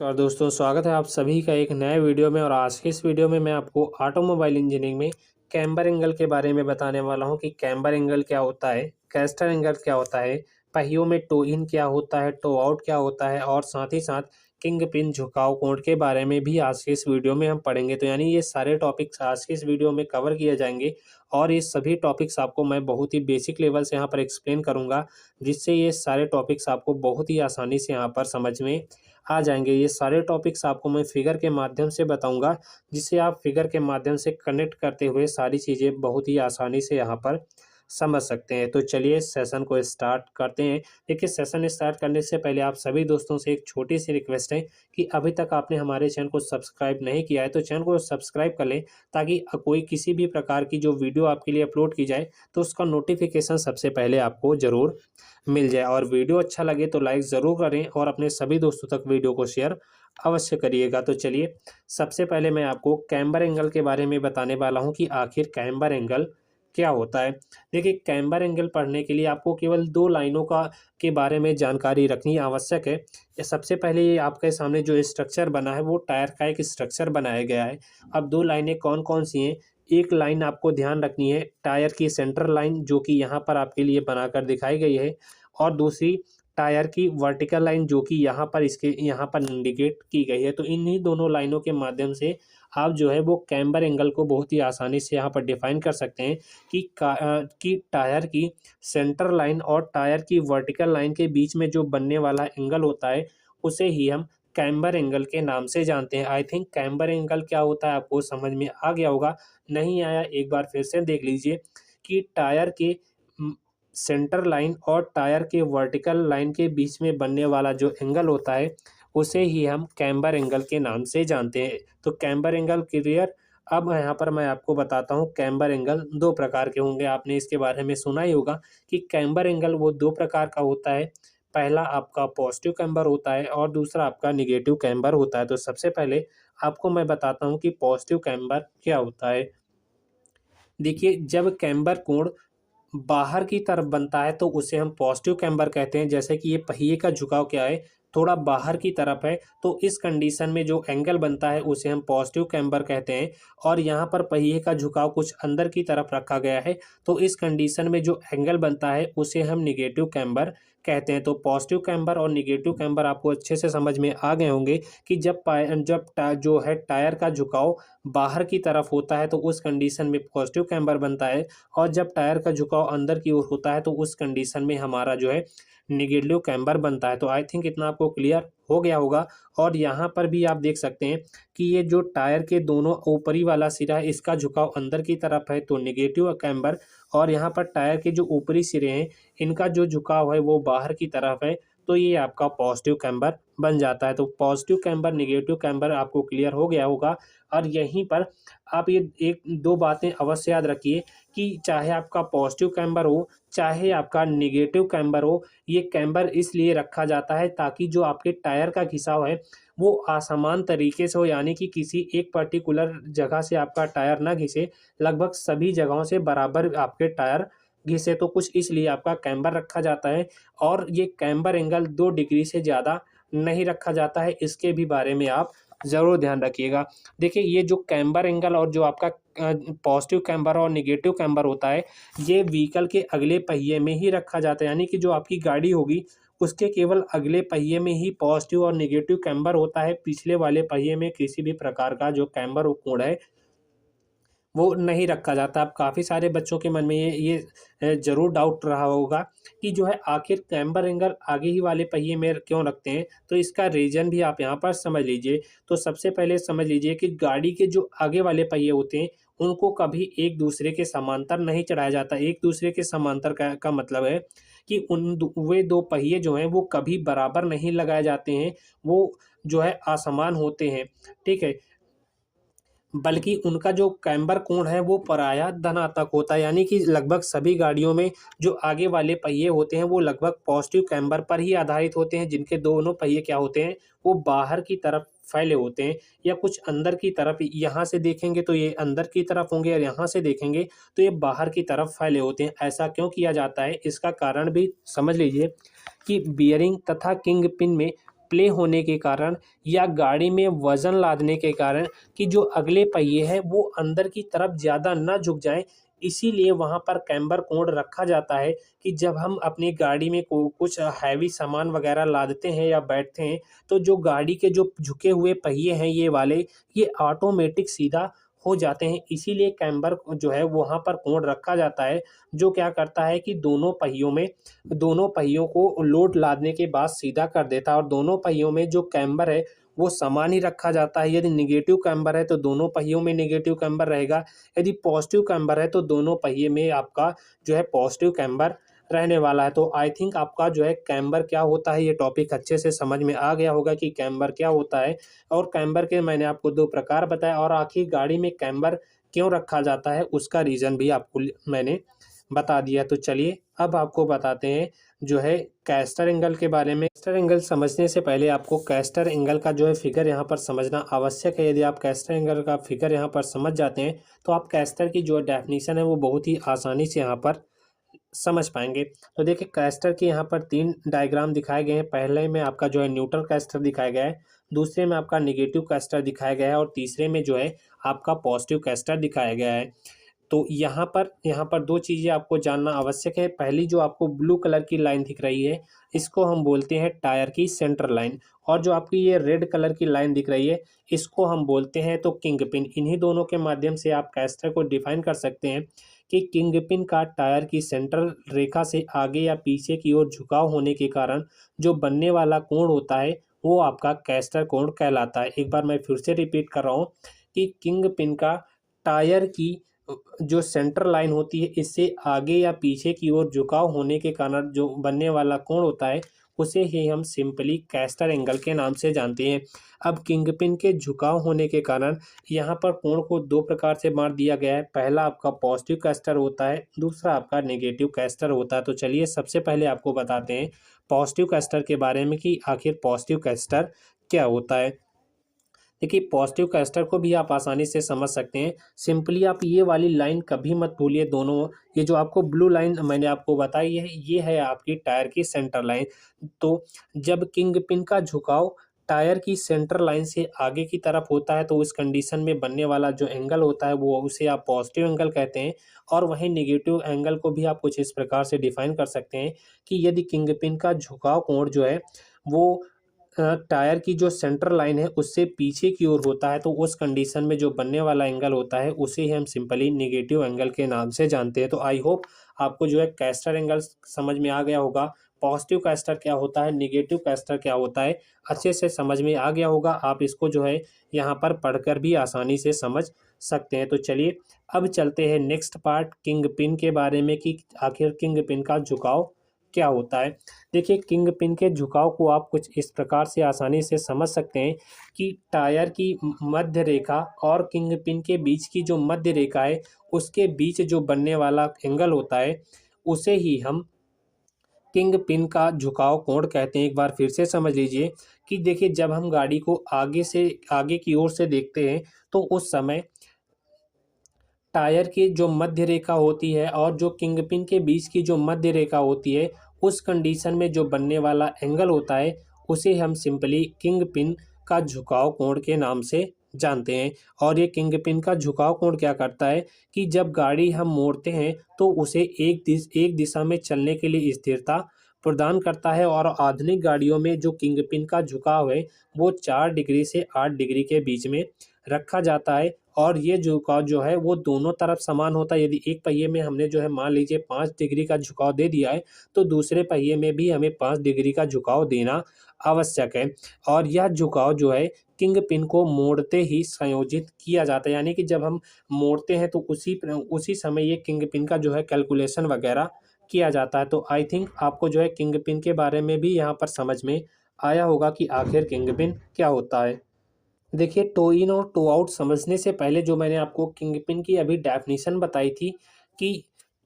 नमस्कार दोस्तों, स्वागत है आप सभी का एक नए वीडियो में। और आज के इस वीडियो में मैं आपको ऑटोमोबाइल इंजीनियरिंग में कैम्बर एंगल के बारे में बताने वाला हूं कि कैम्बर एंगल क्या होता है, कैस्टर एंगल क्या होता है, पहियों में टो इन क्या होता है, टो आउट क्या होता है, और साथ ही साथ किंग पिन झुकाव कोण के बारे में भी आज के इस वीडियो में हम पढ़ेंगे। तो यानी ये सारे टॉपिक्स आज के इस वीडियो में कवर किए जाएंगे और ये सभी टॉपिक्स आपको मैं बहुत ही बेसिक लेवल से यहाँ पर एक्सप्लेन करूँगा, जिससे ये सारे टॉपिक्स आपको बहुत ही आसानी से यहाँ पर समझ में आ जाएंगे। ये सारे टॉपिक्स आपको मैं फिगर के माध्यम से बताऊंगा, जिससे आप फिगर के माध्यम से कनेक्ट करते हुए सारी चीज़ें बहुत ही आसानी से यहाँ पर समझ सकते हैं। तो चलिए सेशन को स्टार्ट करते हैं। देखिए, सेशन स्टार्ट करने से पहले आप सभी दोस्तों से एक छोटी सी रिक्वेस्ट है कि अभी तक आपने हमारे चैनल को सब्सक्राइब नहीं किया है तो चैनल को सब्सक्राइब कर लें, ताकि कोई किसी भी प्रकार की जो वीडियो आपके लिए अपलोड की जाए तो उसका नोटिफिकेशन सबसे पहले आपको ज़रूर मिल जाए। और वीडियो अच्छा लगे तो लाइक ज़रूर करें और अपने सभी दोस्तों तक वीडियो को शेयर अवश्य करिएगा। तो चलिए, सबसे पहले मैं आपको कैम्बर एंगल के बारे में बताने वाला हूं कि आखिर कैम्बर एंगल क्या होता है। देखिए, कैम्बर एंगल पढ़ने के लिए आपको केवल दो लाइनों का के बारे में जानकारी रखनी आवश्यक है। सबसे पहले ये आपके सामने जो स्ट्रक्चर बना है वो टायर का एक स्ट्रक्चर बनाया गया है। अब दो लाइनें कौन कौन सी हैं? एक लाइन आपको ध्यान रखनी है, टायर की सेंटर लाइन, जो कि यहाँ पर आपके लिए बनाकर दिखाई गई है, और दूसरी टायर की वर्टिकल लाइन, जो कि यहाँ पर इसके यहाँ पर इंडिकेट की गई है। तो इन्हीं दोनों लाइनों के माध्यम से आप जो है वो कैम्बर एंगल को बहुत ही आसानी से यहाँ पर डिफाइन कर सकते हैं कि टायर की सेंटर लाइन और टायर की वर्टिकल लाइन के बीच में जो बनने वाला एंगल होता है उसे ही हम कैम्बर एंगल के नाम से जानते हैं। आई थिंक कैम्बर एंगल क्या होता है आपको समझ में आ गया होगा। नहीं आया, एक बार फिर से देख लीजिए कि टायर के सेंटर लाइन और टायर के वर्टिकल लाइन के बीच में बनने वाला जो एंगल होता है उसे ही हम कैम्बर एंगल के नाम से जानते हैं। तो कैम्बर एंगल क्लियर। अब यहाँ पर मैं आपको बताता हूँ, कैम्बर एंगल दो प्रकार के होंगे। आपने इसके बारे में सुना ही होगा कि कैम्बर एंगल वो दो प्रकार का होता है। पहला आपका पॉजिटिव कैम्बर होता है और दूसरा आपका निगेटिव कैम्बर होता है। तो सबसे पहले आपको मैं बताता हूँ कि पॉजिटिव कैम्बर क्या होता है। देखिए, जब कैम्बर कोण बाहर की तरफ बनता है तो उसे हम पॉजिटिव कैम्बर कहते हैं। जैसे कि ये पहिए का झुकाव क्या है, थोड़ा बाहर की तरफ है, तो इस कंडीशन में जो एंगल बनता है उसे हम पॉजिटिव कैम्बर कहते हैं। और यहाँ पर पहिए का झुकाव कुछ अंदर की तरफ रखा गया है, तो इस कंडीशन में जो एंगल बनता है उसे हम निगेटिव कैम्बर कहते हैं। तो पॉजिटिव कैम्बर और निगेटिव कैम्बर आपको अच्छे से समझ में आ गए होंगे कि जो है टायर का झुकाव बाहर की तरफ होता है तो उस कंडीशन में पॉजिटिव कैम्बर बनता है, और जब टायर का झुकाव अंदर की ओर होता है तो उस कंडीशन में हमारा जो है निगेटिव कैम्बर बनता है। तो आई थिंक इतना आपको क्लियर हो गया होगा। और यहाँ पर भी आप देख सकते हैं कि ये जो टायर के दोनों ऊपरी वाला सिरा है इसका झुकाव अंदर की तरफ है तो निगेटिव कैम्बर, और यहाँ पर टायर के जो ऊपरी सिरे हैं इनका जो झुकाव है वो बाहर की तरफ है, तो ये आपका पॉजिटिव कैम्बर बन जाता है। तो पॉजिटिव कैम्बर, निगेटिव कैम्बर आपको क्लियर हो गया होगा। और यहीं पर आप ये एक दो बातें अवश्य याद रखिए कि चाहे आपका पॉजिटिव कैम्बर हो चाहे आपका निगेटिव कैम्बर हो, ये कैम्बर इसलिए रखा जाता है ताकि जो आपके टायर का घिसाव है वो असमान तरीके से हो, यानी कि किसी एक पर्टिकुलर जगह से आपका टायर ना घिसे, लगभग सभी जगहों से बराबर आपके टायर घिसे। तो कुछ इसलिए आपका कैम्बर रखा जाता है। और ये कैम्बर एंगल 2 डिग्री से ज़्यादा नहीं रखा जाता है, इसके भी बारे में आप ज़रूर ध्यान रखिएगा। देखिए, ये जो कैम्बर एंगल और जो आपका पॉजिटिव कैम्बर और निगेटिव कैम्बर होता है, ये व्हीकल के अगले पहिए में ही रखा जाता है। यानी कि जो आपकी गाड़ी होगी उसके केवल अगले पहिए में ही पॉजिटिव और निगेटिव कैम्बर होता है। पिछले वाले पहिए में किसी भी प्रकार का जो कैम्बर और कोण है वो नहीं रखा जाता। अब काफ़ी सारे बच्चों के मन में ये ज़रूर डाउट रहा होगा कि जो है आखिर कैम्बर एंगल आगे ही वाले पहिए में क्यों रखते हैं। तो इसका रीज़न भी आप यहाँ पर समझ लीजिए। तो सबसे पहले समझ लीजिए कि गाड़ी के जो आगे वाले पहिए होते हैं उनको कभी एक दूसरे के समांतर नहीं चढ़ाया जाता। एक दूसरे के समांतर का मतलब है कि वे दो पहिए जो हैं वो कभी बराबर नहीं लगाए जाते हैं, वो जो है असमान होते हैं। ठीक है, बल्कि उनका जो कैम्बर कोण है वो प्रायः धनात्मक होता है। यानी कि लगभग सभी गाड़ियों में जो आगे वाले पहिए होते हैं वो लगभग पॉजिटिव कैम्बर पर ही आधारित होते हैं, जिनके दोनों पहिए क्या होते हैं वो बाहर की तरफ फैले होते हैं या कुछ अंदर की तरफ। यहाँ से देखेंगे तो ये अंदर की तरफ होंगे और यहाँ से देखेंगे तो ये बाहर की तरफ फैले होते हैं। ऐसा क्यों किया जाता है, इसका कारण भी समझ लीजिए कि बियरिंग तथा किंग पिन में प्ले होने के कारण या गाड़ी में वज़न लादने के कारण कि जो अगले पहिए हैं वो अंदर की तरफ ज़्यादा ना झुक जाएँ, इसीलिए वहाँ पर कैम्बर कोण रखा जाता है कि जब हम अपनी गाड़ी में को कुछ हैवी सामान वग़ैरह लादते हैं या बैठते हैं, तो जो गाड़ी के जो झुके हुए पहिए हैं ये वाले, ये ऑटोमेटिक सीधा हो जाते हैं। इसीलिए कैम्बर जो है वहाँ पर कोण रखा जाता है, जो क्या करता है कि दोनों पहियों को लोड लादने के बाद सीधा कर देता है और दोनों पहियों में जो कैम्बर है वो समान ही रखा जाता है। यदि नेगेटिव कैम्बर है तो दोनों पहियों में नेगेटिव कैम्बर रहेगा, यदि पॉजिटिव कैम्बर है तो दोनों पहिए में आपका जो है पॉजिटिव कैम्बर रहने वाला है। तो आई थिंक आपका जो है कैम्बर क्या होता है ये टॉपिक अच्छे से समझ में आ गया होगा कि कैम्बर क्या होता है, और कैम्बर के मैंने आपको 2 प्रकार बताया और आखिर गाड़ी में कैम्बर क्यों रखा जाता है उसका रीज़न भी आपको मैंने बता दिया। तो चलिए अब आपको बताते हैं जो है कैस्टर एंगल के बारे में। कैस्टर एंगल समझने से पहले आपको कैस्टर एंगल का जो है फिगर यहाँ पर समझना आवश्यक है। यदि आप कैस्टर एंगल का फिगर यहाँ पर समझ जाते हैं तो आप कैस्टर की जो डेफिनेशन है वो बहुत ही आसानी से यहाँ पर समझ पाएंगे। तो देखिए कैस्टर के यहाँ पर 3 डायग्राम दिखाए गए हैं। पहले में आपका जो है न्यूट्रल कैस्टर दिखाया गया है, दूसरे में आपका नेगेटिव कैस्टर दिखाया गया है और तीसरे में जो है आपका पॉजिटिव कैस्टर दिखाया गया है। तो यहाँ पर 2 चीज़ें आपको जानना आवश्यक है। पहली जो आपको ब्लू कलर की लाइन दिख रही है, इसको हम बोलते हैं टायर की सेंटर लाइन, और जो आपकी ये रेड कलर की लाइन दिख रही है, इसको हम बोलते हैं तो किंग पिन। इन्हीं दोनों के माध्यम से आप कैस्टर को डिफाइन कर सकते हैं कि किंग पिन का टायर की सेंट्रल रेखा से आगे या पीछे की ओर झुकाव होने के कारण जो बनने वाला कोण होता है, वो आपका कैस्टर कोण कहलाता है। एक बार मैं फिर से रिपीट कर रहा हूँ कि किंग पिन का टायर की जो सेंटर लाइन होती है, इससे आगे या पीछे की ओर झुकाव होने के कारण जो बनने वाला कोण होता है, उसे ही हम सिंपली कैस्टर एंगल के नाम से जानते हैं। अब किंगपिन के झुकाव होने के कारण यहाँ पर कोण को 2 प्रकार से बांट दिया गया है। पहला आपका पॉजिटिव कैस्टर होता है, दूसरा आपका नेगेटिव कैस्टर होता है। तो चलिए सबसे पहले आपको बताते हैं पॉजिटिव कैस्टर के बारे में कि आखिर पॉजिटिव कैस्टर क्या होता है। देखिए पॉजिटिव कैस्टर को भी आप आसानी से समझ सकते हैं। सिंपली आप ये वाली लाइन कभी मत भूलिए, दोनों ये जो आपको ब्लू लाइन मैंने आपको बताई है, ये है आपकी टायर की सेंटर लाइन। तो जब किंग पिन का झुकाव टायर की सेंटर लाइन से आगे की तरफ होता है तो उस कंडीशन में बनने वाला जो एंगल होता है वो उसे आप पॉजिटिव एंगल कहते हैं। और वहीं नेगेटिव एंगल को भी आप कुछ इस प्रकार से डिफाइन कर सकते हैं कि यदि किंग पिन का झुकाव कोण जो है वो टायर की जो सेंटर लाइन है उससे पीछे की ओर होता है, तो उस कंडीशन में जो बनने वाला एंगल होता है उसे ही हम सिंपली नेगेटिव एंगल के नाम से जानते हैं। तो आई होप आपको जो है कैस्टर एंगल समझ में आ गया होगा, पॉजिटिव कैस्टर क्या होता है, नेगेटिव कैस्टर क्या होता है, अच्छे से समझ में आ गया होगा। आप इसको जो है यहाँ पर पढ़कर भी आसानी से समझ सकते हैं। तो चलिए अब चलते हैं नेक्स्ट पार्ट किंग पिन के बारे में कि आखिर किंग पिन का झुकाव क्या होता है। देखिए किंग पिन के झुकाव को आप कुछ इस प्रकार से आसानी से समझ सकते हैं कि टायर की मध्य रेखा और किंग पिन के बीच की जो मध्य रेखा है उसके बीच जो बनने वाला एंगल होता है उसे ही हम किंग पिन का झुकाव कोण कहते हैं। एक बार फिर से समझ लीजिए कि देखिए जब हम गाड़ी को आगे की ओर से देखते हैं तो उस समय टायर की जो मध्य रेखा होती है और जो किंग पिन के बीच की जो मध्य रेखा होती है, उस कंडीशन में जो बनने वाला एंगल होता है उसे हम सिंपली किंग पिन का झुकाव कोण के नाम से जानते हैं। और ये किंग पिन का झुकाव कोण क्या करता है कि जब गाड़ी हम मोड़ते हैं तो उसे एक दिशा में चलने के लिए स्थिरता प्रदान करता है। और आधुनिक गाड़ियों में जो किंग पिन का झुकाव है वो 4 डिग्री से 8 डिग्री के बीच में रखा जाता है। और ये झुकाव जो है वो दोनों तरफ समान होता है। यदि एक पहिए में हमने जो है मान लीजिए 5 डिग्री का झुकाव दे दिया है तो दूसरे पहिए में भी हमें 5 डिग्री का झुकाव देना आवश्यक है। और यह झुकाव जो है किंग पिन को मोड़ते ही संयोजित किया जाता है, यानी कि जब हम मोड़ते हैं तो उसी समय ये किंग पिन का जो है कैलकुलेशन वगैरह किया जाता है। तो आई थिंक आपको जो है किंग पिन के बारे में भी यहाँ पर समझ में आया होगा कि आखिर किंग पिन क्या होता है। देखिए टो इन और टो आउट समझने से पहले जो मैंने आपको किंग पिन की अभी डेफिनेशन बताई थी कि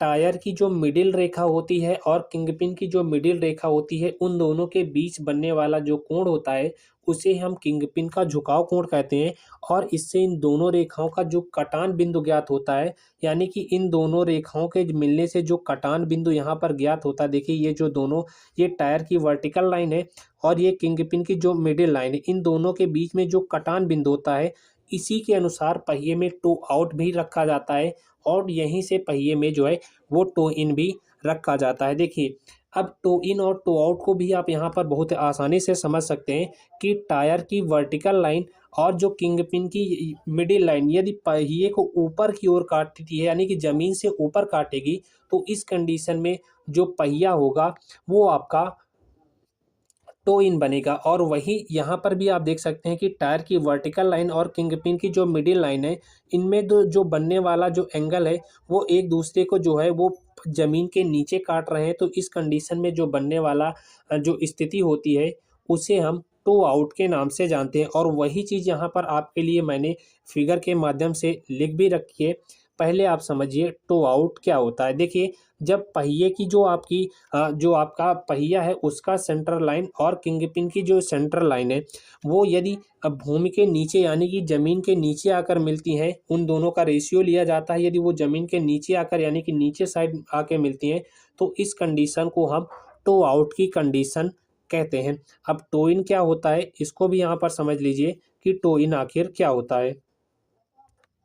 टायर की जो मिडिल रेखा होती है और किंगपिन की जो मिडिल रेखा होती है, उन दोनों के बीच बनने वाला जो कोण होता है उसे हम किंगपिन का झुकाव कोण कहते हैं। और इससे इन दोनों रेखाओं का जो कटान बिंदु ज्ञात होता है, यानी कि इन दोनों रेखाओं के मिलने से जो कटान बिंदु यहाँ पर ज्ञात होता है, देखिए ये जो दोनों, ये टायर की वर्टिकल लाइन है और ये किंगपिन की जो मिडिल लाइन है, इन दोनों के बीच में जो कटान बिंदु होता है, इसी के अनुसार पहिए में टो आउट भी रखा जाता है और यहीं से पहिए में जो है वो टो इन भी रखा जाता है। देखिए, अब टो इन और टो आउट को भी आप यहाँ पर बहुत आसानी से समझ सकते हैं कि टायर की वर्टिकल लाइन और जो किंगपिन की मिडिल लाइन यदि पहिए को ऊपर की ओर काटती है, यानी कि ज़मीन से ऊपर काटेगी, तो इस कंडीशन में जो पहिया होगा वो आपका टो इन बनेगा। और वही यहाँ पर भी आप देख सकते हैं कि टायर की वर्टिकल लाइन और किंगपिन की जो मिडिल लाइन है, इनमें जो बनने वाला जो एंगल है वो एक दूसरे को जो है वो ज़मीन के नीचे काट रहे हैं। तो इस कंडीशन में जो बनने वाला जो स्थिति होती है उसे हम टो आउट के नाम से जानते हैं। और वही चीज़ यहाँ पर आपके लिए मैंने फिगर के माध्यम से लिख भी रखी है। पहले आप समझिए टो आउट क्या होता है। देखिए, जब पहिए की जो आपकी जो आपका पहिया है उसका सेंटर लाइन और किंगपिन की जो सेंटर लाइन है वो यदि भूमि के नीचे यानी कि ज़मीन के नीचे आकर मिलती हैं, उन दोनों का रेशियो लिया जाता है। यदि वो ज़मीन के नीचे आकर यानी कि नीचे साइड आके मिलती हैं, तो इस कंडीशन को हम टो आउट की कंडीशन कहते हैं। अब टो इन क्या होता है इसको भी यहाँ पर समझ लीजिए कि टो इन आखिर क्या होता है।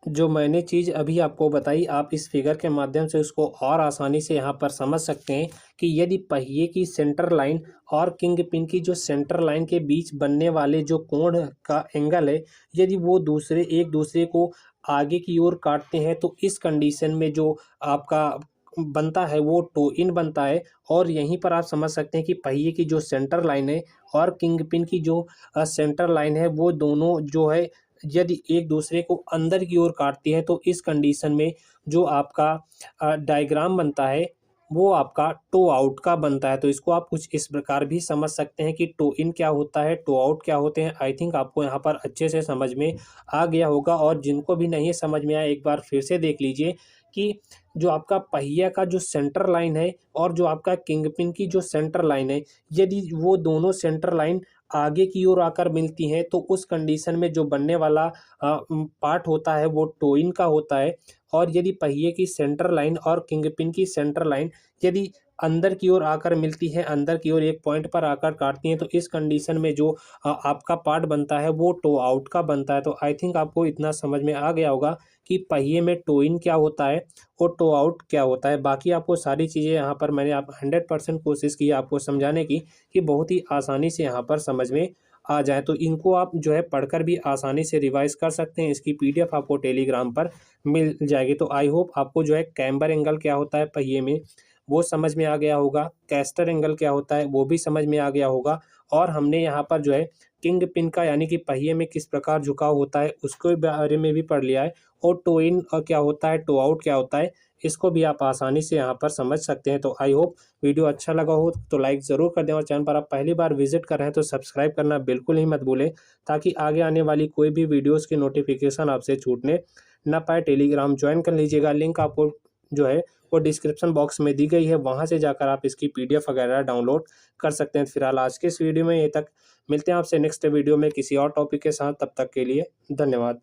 जो मैंने चीज़ अभी आपको बताई, आप इस फिगर के माध्यम से उसको और आसानी से यहाँ पर समझ सकते हैं कि यदि पहिए की सेंटर लाइन और किंगपिन की जो सेंटर लाइन के बीच बनने वाले जो कोण का एंगल है, यदि वो एक दूसरे को आगे की ओर काटते हैं, तो इस कंडीशन में जो आपका बनता है वो टो इन बनता है। और यहीं पर आप समझ सकते हैं कि पहिए की जो सेंटर लाइन है और किंगपिन की जो सेंटर लाइन है, वो दोनों जो है यदि एक दूसरे को अंदर की ओर काटती है, तो इस कंडीशन में जो आपका डायग्राम बनता है वो आपका टो आउट का बनता है। तो इसको आप कुछ इस प्रकार भी समझ सकते हैं कि टो इन क्या होता है, टो आउट क्या होते हैं। आई थिंक आपको यहाँ पर अच्छे से समझ में आ गया होगा। और जिनको भी नहीं समझ में आया, एक बार फिर से देख लीजिए कि जो आपका पहिया का जो सेंटर लाइन है और जो आपका किंगपिन की जो सेंटर लाइन है, यदि वो दोनों सेंटर लाइन आगे की ओर आकर मिलती हैं, तो उस कंडीशन में जो बनने वाला पार्ट होता है वो टो इन का होता है। और यदि पहिए की सेंटर लाइन और किंगपिन की सेंटर लाइन यदि अंदर की ओर आकर मिलती है, अंदर की ओर एक पॉइंट पर आकर काटती हैं, तो इस कंडीशन में जो आपका पार्ट बनता है वो टो आउट का बनता है। तो आई थिंक आपको इतना समझ में आ गया होगा कि पहिए में टो इन क्या होता है और टो आउट क्या होता है। बाकी आपको सारी चीज़ें यहाँ पर मैंने 100% कोशिश की आपको समझाने की कि बहुत ही आसानी से यहाँ पर समझ में आ जाए। तो इनको आप जो है पढ़कर भी आसानी से रिवाइज कर सकते हैं। इसकी पीडीएफ आपको टेलीग्राम पर मिल जाएगी। तो आई होप आपको जो है कैम्बर एंगल क्या होता है पहिए में वो समझ में आ गया होगा, कैस्टर एंगल क्या होता है वो भी समझ में आ गया होगा। और हमने यहाँ पर जो है किंग पिन का यानी कि पहिए में किस प्रकार झुकाव होता है उसके बारे में भी पढ़ लिया है। और टो इन क्या होता है, टो आउट क्या होता है, इसको भी आप आसानी से यहाँ पर समझ सकते हैं। तो आई होप वीडियो अच्छा लगा हो तो लाइक ज़रूर कर दें और चैनल पर आप पहली बार विजिट कर रहे हैं तो सब्सक्राइब करना बिल्कुल ही मत भूलें, ताकि आगे आने वाली कोई भी वीडियोस की नोटिफिकेशन आपसे छूटने ना पाए। टेलीग्राम ज्वाइन कर लीजिएगा, लिंक आपको जो है वो डिस्क्रिप्शन बॉक्स में दी गई है, वहाँ से जाकर आप इसकी पीडीएफ वगैरह डाउनलोड कर सकते हैं। फिलहाल आज के इस वीडियो में ये तक, मिलते हैं आपसे नेक्स्ट वीडियो में किसी और टॉपिक के साथ। तब तक के लिए धन्यवाद।